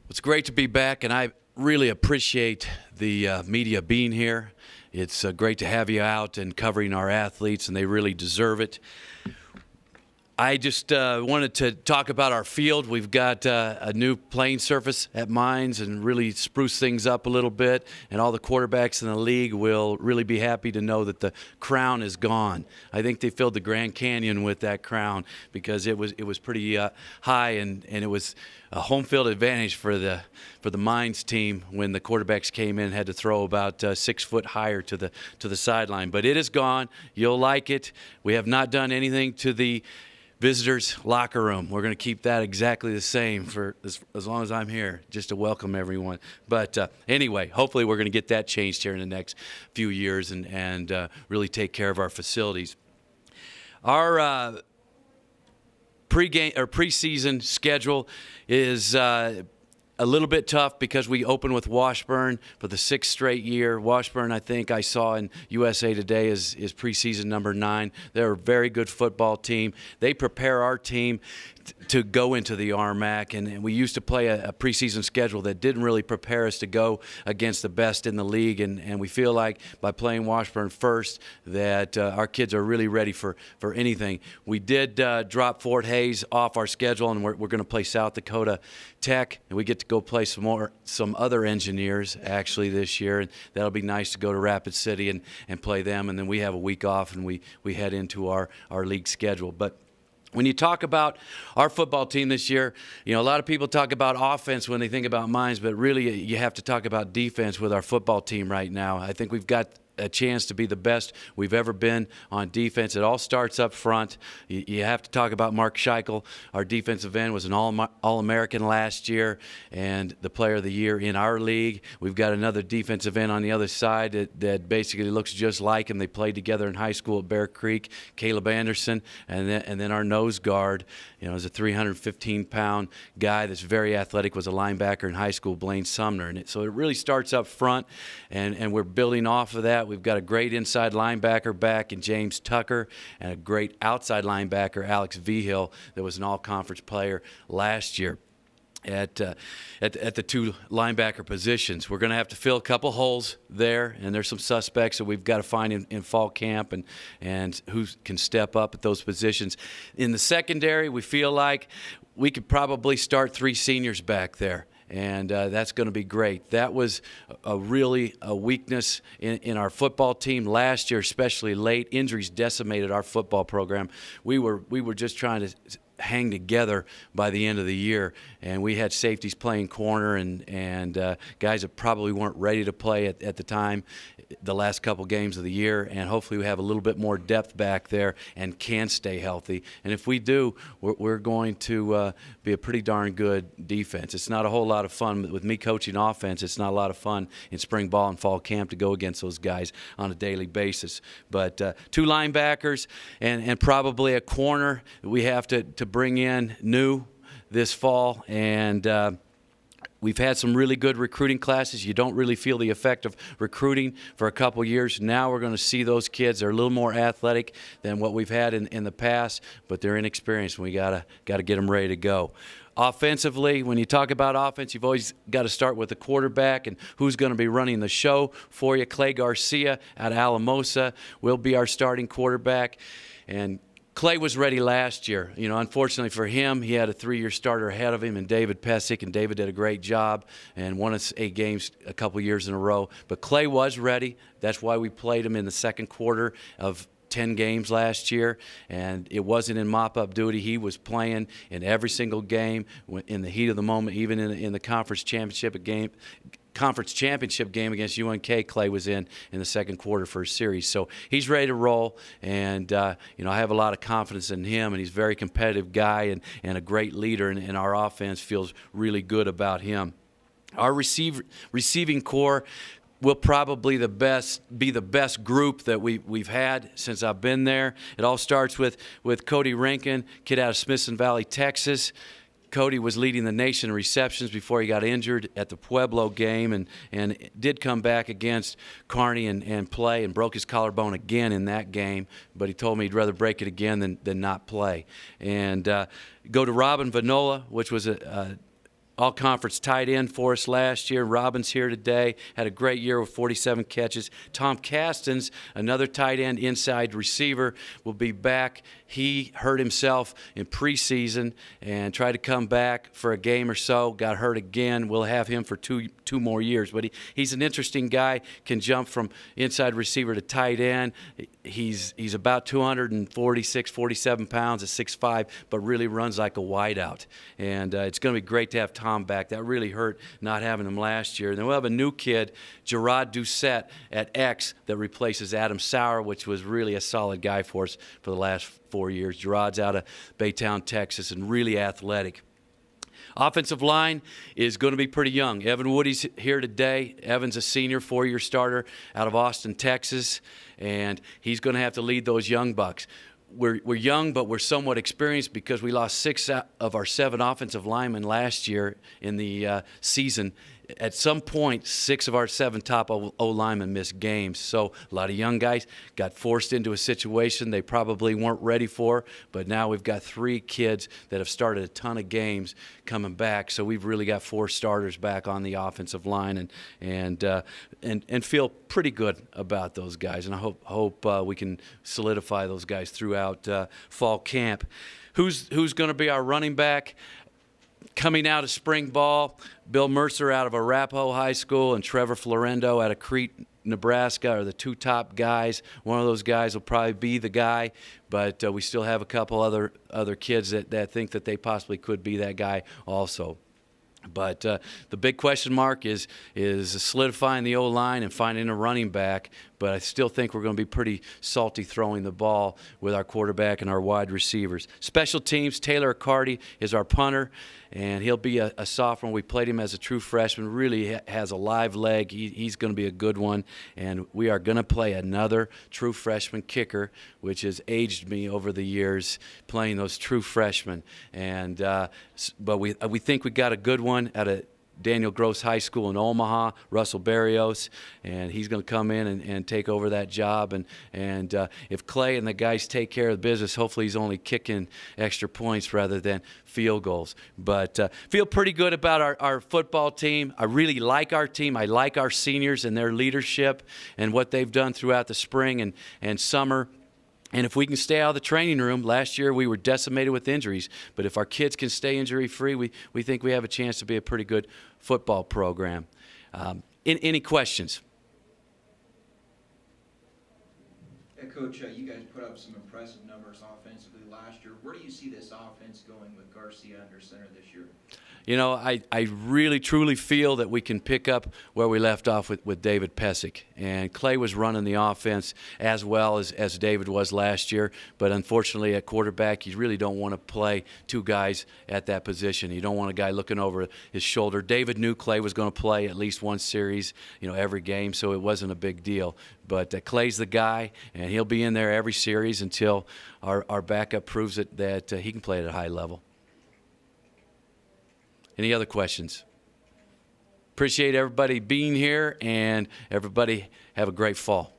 It's great to be back, and I really appreciate the media being here. It's great to have you out and covering our athletes, and they really deserve it. I just wanted to talk about our field. We've got a new playing surface at Mines and really spruce things up a little bit, and all the quarterbacks in the league will really be happy to know that the crown is gone. I think they filled the Grand Canyon with that crown because it was pretty high, and it was a home field advantage for the Mines team when the quarterbacks came in and had to throw about 6 foot higher to the sideline. But it is gone. You'll like it. We have not done anything to the visitors' locker room. We're going to keep that exactly the same for as long as I'm here, just to welcome everyone. But anyway, hopefully we're going to get that changed here in the next few years and really take care of our facilities. Our preseason schedule is a little bit tough because we open with Washburn for the 6th straight year. Washburn, I think I saw in USA Today, is preseason number 9. They're a very good football team. They prepare our team to go into the RMAC, and we used to play a preseason schedule that didn't really prepare us to go against the best in the league, and we feel like by playing Washburn first that our kids are really ready for anything. We did drop Fort Hays off our schedule, and we're going to play South Dakota Tech, and we get to go play some other engineers actually this year, and that'll be nice to go to Rapid City and play them, and then we have a week off and we head into our league schedule. But when you talk about our football team this year, you know, a lot of people talk about offense when they think about Mines, but really you have to talk about defense with our football team right now. I think we've got a chance to be the best we've ever been on defense. It all starts up front. You have to talk about Mark Scheichel. Our defensive end was an All-American last year and the Player of the Year in our league. We've got another defensive end on the other side that basically looks just like him. They played together in high school at Bear Creek, Caleb Anderson, and then our nose guard, you know, is a 315-pound guy that's very athletic, was a linebacker in high school, Blaine Sumner. And so it really starts up front, and we're building off of that. We've got a great inside linebacker back in James Tucker and a great outside linebacker, Alex Vigil, that was an all-conference player last year at the 2 linebacker positions. We're going to have to fill a couple holes there, and there's some suspects that we've got to find in fall camp and who can step up at those positions. In the secondary, we feel like we could probably start 3 seniors back there. And that's going to be great. That was really a weakness in our football team last year, especially late. Injuries decimated our football program. We were just trying to hang together by the end of the year, and we had safeties playing corner and guys that probably weren't ready to play at the time, the last couple games of the year, and hopefully we have a little bit more depth back there and can stay healthy. And if we do, we're going to be a pretty darn good defense. It's not a whole lot of fun. With me coaching offense, it's not a lot of fun in spring ball and fall camp to go against those guys on a daily basis. But 2 linebackers and probably a corner that we have to bring in new this fall, and we've had some really good recruiting classes. You don't really feel the effect of recruiting for a couple years. Now we're going to see those kids. They're a little more athletic than what we've had in the past, but they're inexperienced. We gotta get them ready to go. Offensively, when you talk about offense, you've always got to start with the quarterback and who's going to be running the show for you. Clay Garcia out of Alamosa will be our starting quarterback, and Clay was ready last year. You know, unfortunately for him, he had a 3-year starter ahead of him in David Pesic, and David did a great job and won us 8 games a couple years in a row. But Clay was ready. That's why we played him in the second quarter of 10 games last year, and it wasn't in mop-up duty. He was playing in every single game in the heat of the moment, even in the conference championship game against UNK. Clay was in the second quarter for a series. So he's ready to roll, and you know, I have a lot of confidence in him, and he's a very competitive guy and a great leader, and our offense feels really good about him. Our receiving core will probably be the best group that we've had since I've been there. It all starts with Cody Rankin, kid out of Smithson Valley, Texas. Cody was leading the nation in receptions before he got injured at the Pueblo game, and did come back against Kearney and play, and broke his collarbone again in that game, but he told me he'd rather break it again than not play. And go to Robin Vanola, which was a all-conference tight end for us last year. Robin's here today. Had a great year with 47 catches. Tom Castens, another tight end inside receiver, will be back. He hurt himself in preseason and tried to come back for a game or so. Got hurt again. We'll have him for two more years. But he's an interesting guy. Can jump from inside receiver to tight end. He's about 246, 47 pounds at 6'5", but really runs like a wideout. And it's going to be great to have Tom back. That really hurt not having him last year. And then we'll have a new kid, Gerard Doucette, at X that replaces Adam Sauer, which was really a solid guy for us for the last 4 years. Gerard's out of Baytown, Texas, and really athletic. Offensive line is going to be pretty young. Evan Woody's here today. Evan's a senior, 4-year starter out of Austin, Texas, and he's going to have to lead those young bucks. We're young, but we're somewhat experienced because we lost 6 of our 7 offensive linemen last year in the season. At some point, 6 of our 7 top O-linemen missed games. So a lot of young guys got forced into a situation they probably weren't ready for. But now we've got 3 kids that have started a ton of games coming back. So we've really got 4 starters back on the offensive line, and feel pretty good about those guys. And I hope we can solidify those guys throughout fall camp. Who's going to be our running back? Coming out of spring ball, Bill Mercer out of Arapahoe High School and Trevor Florendo out of Crete, Nebraska are the 2 top guys. One of those guys will probably be the guy, but we still have a couple other kids that think that they possibly could be that guy also. But the big question mark is solidifying the O-line and finding a running back. But I still think we're going to be pretty salty throwing the ball with our quarterback and our wide receivers. Special teams, Taylor Accardi is our punter, and he'll be a sophomore. We played him as a true freshman. Really has a live leg. He's going to be a good one. And we are going to play another true freshman kicker, which has aged me over the years playing those true freshmen. And but we think we got a good one at a Daniel Gross High School in Omaha, Russell Barrios, and he's going to come in and take over that job. And if Clay and the guys take care of the business, hopefully he's only kicking extra points rather than field goals. But feel pretty good about our football team. I really like our team. I like our seniors and their leadership and what they've done throughout the spring and summer. And if we can stay out of the training room, last year we were decimated with injuries, but if our kids can stay injury-free, we think we have a chance to be a pretty good football program. Any questions? Yeah, Coach, you guys put up some impressive numbers offensively last year. Where do you see this offense going with Garcia under center this year? You know, I really, truly feel that we can pick up where we left off with David Pesic. And Clay was running the offense as well as David was last year. But unfortunately, at quarterback, you really don't want to play 2 guys at that position. You don't want a guy looking over his shoulder. David knew Clay was going to play at least one series, every game, so it wasn't a big deal. But Clay's the guy, and he'll be in there every series until our backup proves that he can play at a high level. Any other questions? Appreciate everybody being here, and everybody have a great fall.